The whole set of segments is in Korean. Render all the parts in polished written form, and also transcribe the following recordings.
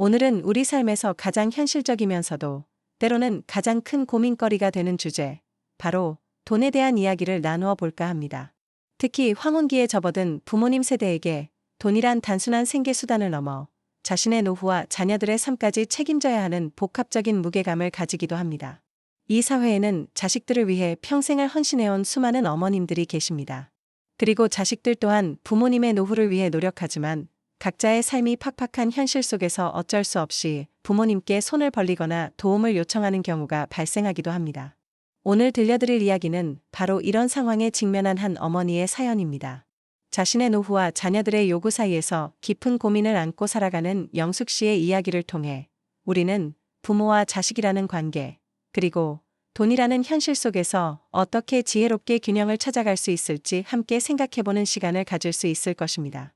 오늘은 우리 삶에서 가장 현실적이면서도 때로는 가장 큰 고민거리가 되는 주제, 바로 돈에 대한 이야기를 나누어 볼까 합니다. 특히 황혼기에 접어든 부모님 세대에게 돈이란 단순한 생계수단을 넘어 자신의 노후와 자녀들의 삶까지 책임져야 하는 복합적인 무게감을 가지기도 합니다. 이 사회에는 자식들을 위해 평생을 헌신해온 수많은 어머님들이 계십니다. 그리고 자식들 또한 부모님의 노후를 위해 노력하지만 각자의 삶이 팍팍한 현실 속에서 어쩔 수 없이 부모님께 손을 벌리거나 도움을 요청하는 경우가 발생하기도 합니다. 오늘 들려드릴 이야기는 바로 이런 상황에 직면한 한 어머니의 사연입니다. 자신의 노후와 자녀들의 요구 사이에서 깊은 고민을 안고 살아가는 영숙 씨의 이야기를 통해 우리는 부모와 자식이라는 관계, 그리고 돈이라는 현실 속에서 어떻게 지혜롭게 균형을 찾아갈 수 있을지 함께 생각해보는 시간을 가질 수 있을 것입니다.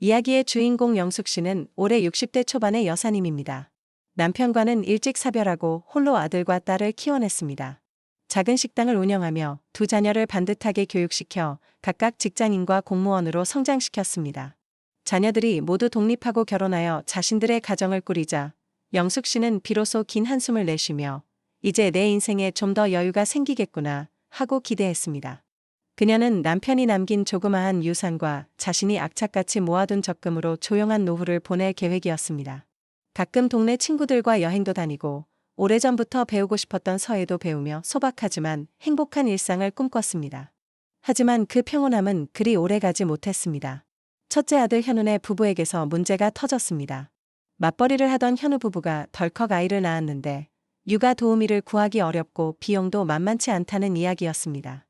이야기의 주인공 영숙 씨는 올해 60대 초반의 여사님입니다. 남편과는 일찍 사별하고 홀로 아들과 딸을 키워냈습니다. 작은 식당을 운영하며 두 자녀를 반듯하게 교육시켜 각각 직장인과 공무원으로 성장시켰습니다. 자녀들이 모두 독립하고 결혼하여 자신들의 가정을 꾸리자 영숙 씨는 비로소 긴 한숨을 내쉬며 이제 내 인생에 좀 더 여유가 생기겠구나 하고 기대했습니다. 그녀는 남편이 남긴 조그마한 유산과 자신이 악착같이 모아둔 적금으로 조용한 노후를 보낼 계획이었습니다. 가끔 동네 친구들과 여행도 다니고 오래전부터 배우고 싶었던 서예도 배우며 소박하지만 행복한 일상을 꿈꿨습니다. 하지만 그 평온함은 그리 오래가지 못했습니다. 첫째 아들 현우네 부부에게서 문제가 터졌습니다. 맞벌이를 하던 현우 부부가 덜컥 아이를 낳았는데 육아 도우미를 구하기 어렵고 비용도 만만치 않다는 이야기였습니다.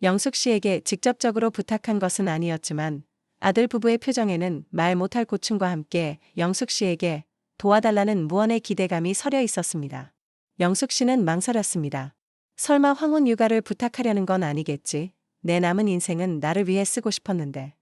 영숙 씨에게 직접적으로 부탁한 것은 아니었지만 아들 부부의 표정에는 말 못할 고충과 함께 영숙 씨에게 도와달라는 무언의 기대감이 서려 있었습니다. 영숙 씨는 망설였습니다. 설마 황혼 육아를 부탁하려는 건 아니겠지? 내 남은 인생은 나를 위해 쓰고 싶었는데.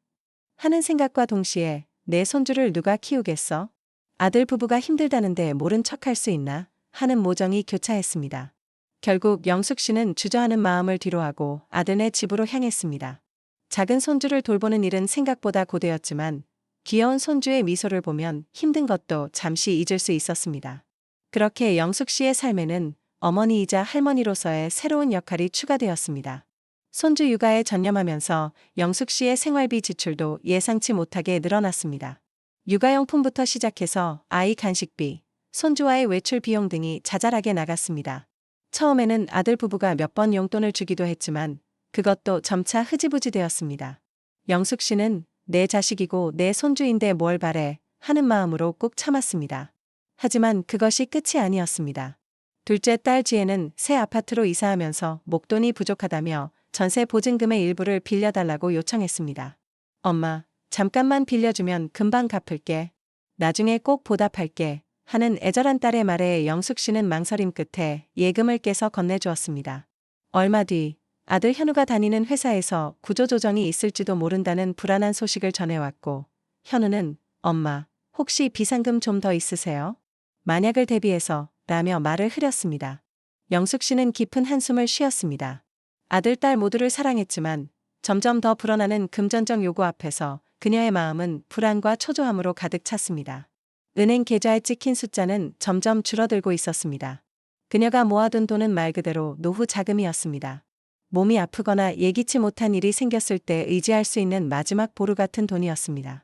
하는 생각과 동시에 내 손주를 누가 키우겠어? 아들 부부가 힘들다는데 모른 척할 수 있나? 하는 모정이 교차했습니다. 결국 영숙 씨는 주저하는 마음을 뒤로하고 아들네 집으로 향했습니다. 작은 손주를 돌보는 일은 생각보다 고되었지만 귀여운 손주의 미소를 보면 힘든 것도 잠시 잊을 수 있었습니다. 그렇게 영숙 씨의 삶에는 어머니이자 할머니로서의 새로운 역할이 추가되었습니다. 손주 육아에 전념하면서 영숙 씨의 생활비 지출도 예상치 못하게 늘어났습니다. 육아용품부터 시작해서 아이 간식비, 손주와의 외출 비용 등이 자잘하게 나갔습니다. 처음에는 아들 부부가 몇 번 용돈을 주기도 했지만 그것도 점차 흐지부지 되었습니다. 영숙 씨는 내 자식이고 내 손주인데 뭘 바래 하는 마음으로 꾹 참았습니다. 하지만 그것이 끝이 아니었습니다. 둘째 딸 지혜는 새 아파트로 이사하면서 목돈이 부족하다며 전세 보증금의 일부를 빌려달라고 요청했습니다. 엄마, 잠깐만 빌려주면 금방 갚을게. 나중에 꼭 보답할게. 하는 애절한 딸의 말에 영숙 씨는 망설임 끝에 예금을 깨서 건네주었습니다. 얼마 뒤 아들 현우가 다니는 회사에서 구조조정이 있을지도 모른다는 불안한 소식을 전해왔고 현우는 엄마, 혹시 비상금 좀 더 있으세요? 만약을 대비해서 라며 말을 흐렸습니다. 영숙 씨는 깊은 한숨을 쉬었습니다. 아들, 딸 모두를 사랑했지만 점점 더 불어나는 금전적 요구 앞에서 그녀의 마음은 불안과 초조함으로 가득 찼습니다. 은행 계좌에 찍힌 숫자는 점점 줄어들고 있었습니다. 그녀가 모아둔 돈은 말 그대로 노후 자금이었습니다. 몸이 아프거나 예기치 못한 일이 생겼을 때 의지할 수 있는 마지막 보루 같은 돈이었습니다.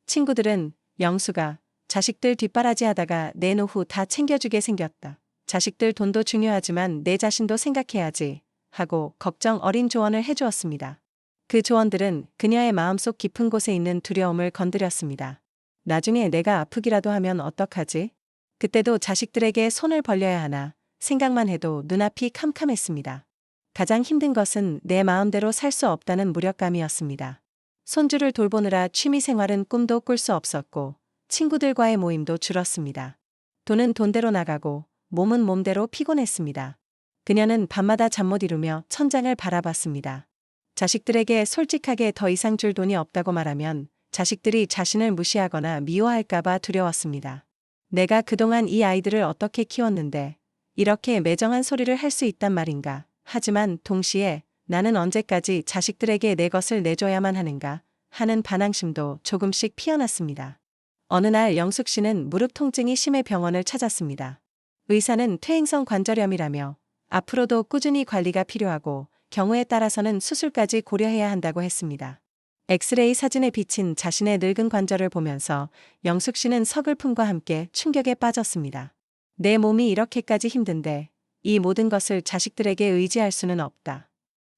친구들은 영수가 자식들 뒷바라지하다가 내 노후 다 챙겨주게 생겼다. 자식들 돈도 중요하지만 내 자신도 생각해야지 하고 걱정 어린 조언을 해주었습니다. 그 조언들은 그녀의 마음속 깊은 곳에 있는 두려움을 건드렸습니다. 나중에 내가 아프기라도 하면 어떡하지? 그때도 자식들에게 손을 벌려야 하나 생각만 해도 눈앞이 캄캄했습니다. 가장 힘든 것은 내 마음대로 살 수 없다는 무력감이었습니다. 손주를 돌보느라 취미생활은 꿈도 꿀 수 없었고 친구들과의 모임도 줄었습니다. 돈은 돈대로 나가고 몸은 몸대로 피곤했습니다. 그녀는 밤마다 잠 못 이루며 천장을 바라봤습니다. 자식들에게 솔직하게 더 이상 줄 돈이 없다고 말하면 자식들이 자신을 무시하거나 미워할까봐 두려웠습니다. 내가 그동안 이 아이들을 어떻게 키웠는데 이렇게 매정한 소리를 할 수 있단 말인가. 하지만 동시에 나는 언제까지 자식들에게 내 것을 내줘야만 하는가 하는 반항심도 조금씩 피어났습니다. 어느 날 영숙 씨는 무릎 통증이 심해 병원을 찾았습니다. 의사는 퇴행성 관절염이라며 앞으로도 꾸준히 관리가 필요하고 경우에 따라서는 수술까지 고려해야 한다고 했습니다. 엑스레이 사진에 비친 자신의 늙은 관절을 보면서 영숙 씨는 서글픔과 함께 충격에 빠졌습니다. 내 몸이 이렇게까지 힘든데 이 모든 것을 자식들에게 의지할 수는 없다.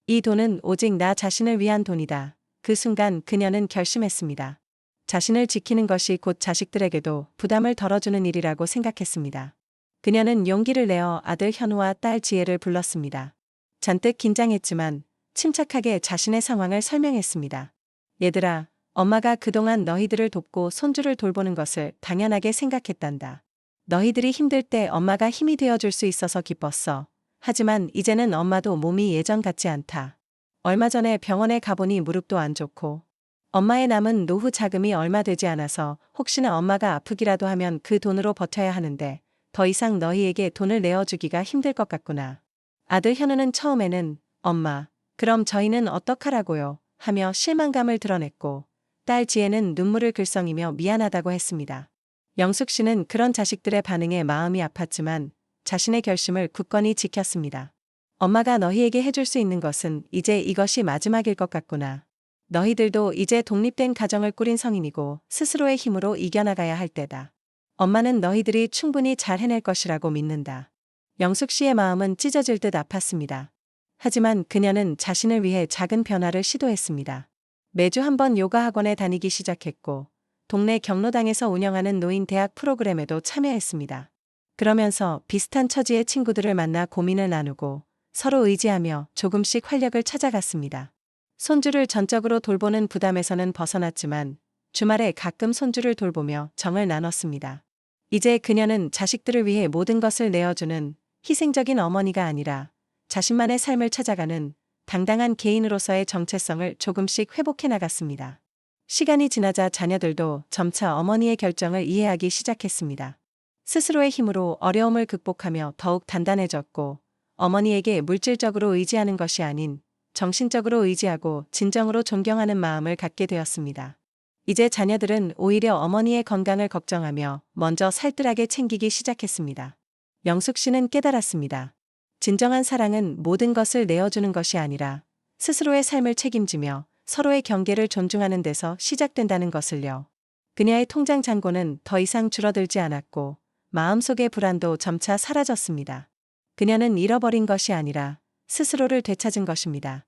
이 돈은 오직 나 자신을 위한 돈이다. 그 순간 그녀는 결심했습니다. 자신을 지키는 것이 곧 자식들에게도 부담을 덜어주는 일이라고 생각했습니다. 그녀는 용기를 내어 아들 현우와 딸 지혜를 불렀습니다. 잔뜩 긴장했지만 침착하게 자신의 상황을 설명했습니다. 얘들아, 엄마가 그동안 너희들을 돕고 손주를 돌보는 것을 당연하게 생각했단다. 너희들이 힘들 때 엄마가 힘이 되어줄 수 있어서 기뻤어. 하지만 이제는 엄마도 몸이 예전 같지 않다. 얼마 전에 병원에 가보니 무릎도 안 좋고 엄마의 남은 노후 자금이 얼마 되지 않아서 혹시나 엄마가 아프기라도 하면 그 돈으로 버텨야 하는데 더 이상 너희에게 돈을 내어주기가 힘들 것 같구나. 아들 현우는 처음에는 엄마, 그럼 저희는 어떡하라고요? 하며 실망감을 드러냈고 딸 지혜는 눈물을 글썽이며 미안하다고 했습니다. 영숙 씨는 그런 자식들의 반응에 마음이 아팠지만 자신의 결심을 굳건히 지켰습니다. 엄마가 너희에게 해줄 수 있는 것은 이제 이것이 마지막일 것 같구나. 너희들도 이제 독립된 가정을 꾸린 성인이고 스스로의 힘으로 이겨나가야 할 때다. 엄마는 너희들이 충분히 잘 해낼 것이라고 믿는다. 영숙 씨의 마음은 찢어질 듯 아팠습니다. 하지만 그녀는 자신을 위해 작은 변화를 시도했습니다. 매주 한 번 요가 학원에 다니기 시작했고 동네 경로당에서 운영하는 노인 대학 프로그램에도 참여했습니다. 그러면서 비슷한 처지의 친구들을 만나 고민을 나누고 서로 의지하며 조금씩 활력을 찾아갔습니다. 손주를 전적으로 돌보는 부담에서는 벗어났지만 주말에 가끔 손주를 돌보며 정을 나눴습니다. 이제 그녀는 자식들을 위해 모든 것을 내어주는 희생적인 어머니가 아니라 자신만의 삶을 찾아가는 당당한 개인으로서의 정체성을 조금씩 회복해 나갔습니다. 시간이 지나자 자녀들도 점차 어머니의 결정을 이해하기 시작했습니다. 스스로의 힘으로 어려움을 극복하며 더욱 단단해졌고 어머니에게 물질적으로 의지하는 것이 아닌 정신적으로 의지하고 진정으로 존경하는 마음을 갖게 되었습니다. 이제 자녀들은 오히려 어머니의 건강을 걱정하며 먼저 살뜰하게 챙기기 시작했습니다. 영숙 씨는 깨달았습니다. 진정한 사랑은 모든 것을 내어주는 것이 아니라 스스로의 삶을 책임지며 서로의 경계를 존중하는 데서 시작된다는 것을요. 그녀의 통장 잔고는 더 이상 줄어들지 않았고 마음속의 불안도 점차 사라졌습니다. 그녀는 잃어버린 것이 아니라 스스로를 되찾은 것입니다.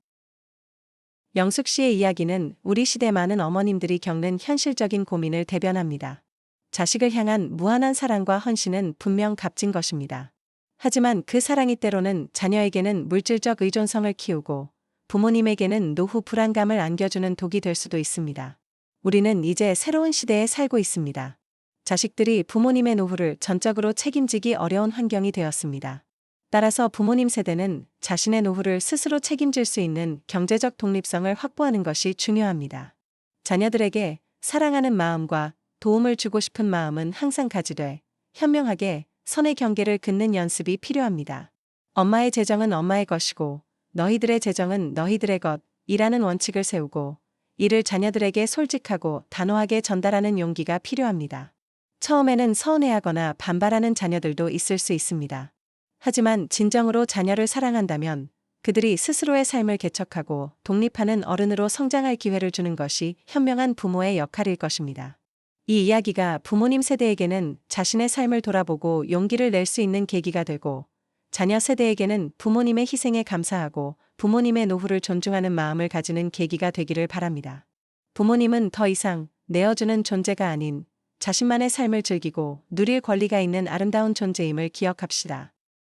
영숙 씨의 이야기는 우리 시대 많은 어머님들이 겪는 현실적인 고민을 대변합니다. 자식을 향한 무한한 사랑과 헌신은 분명 값진 것입니다. 하지만 그 사랑이 때로는 자녀에게는 물질적 의존성을 키우고 부모님에게는 노후 불안감을 안겨주는 독이 될 수도 있습니다. 우리는 이제 새로운 시대에 살고 있습니다. 자식들이 부모님의 노후를 전적으로 책임지기 어려운 환경이 되었습니다. 따라서 부모님 세대는 자신의 노후를 스스로 책임질 수 있는 경제적 독립성을 확보하는 것이 중요합니다. 자녀들에게 사랑하는 마음과 도움을 주고 싶은 마음은 항상 가지되 현명하게 선의 경계를 긋는 연습이 필요합니다. 엄마의 재정은 엄마의 것이고 너희들의 재정은 너희들의 것이라는 원칙을 세우고 이를 자녀들에게 솔직하고 단호하게 전달하는 용기가 필요합니다. 처음에는 서운해하거나 반발하는 자녀들도 있을 수 있습니다. 하지만 진정으로 자녀를 사랑한다면 그들이 스스로의 삶을 개척하고 독립하는 어른으로 성장할 기회를 주는 것이 현명한 부모의 역할일 것입니다. 이 이야기가 부모님 세대에게는 자신의 삶을 돌아보고 용기를 낼 수 있는 계기가 되고 자녀 세대에게는 부모님의 희생에 감사하고 부모님의 노후를 존중하는 마음을 가지는 계기가 되기를 바랍니다. 부모님은 더 이상 내어주는 존재가 아닌 자신만의 삶을 즐기고 누릴 권리가 있는 아름다운 존재임을 기억합시다.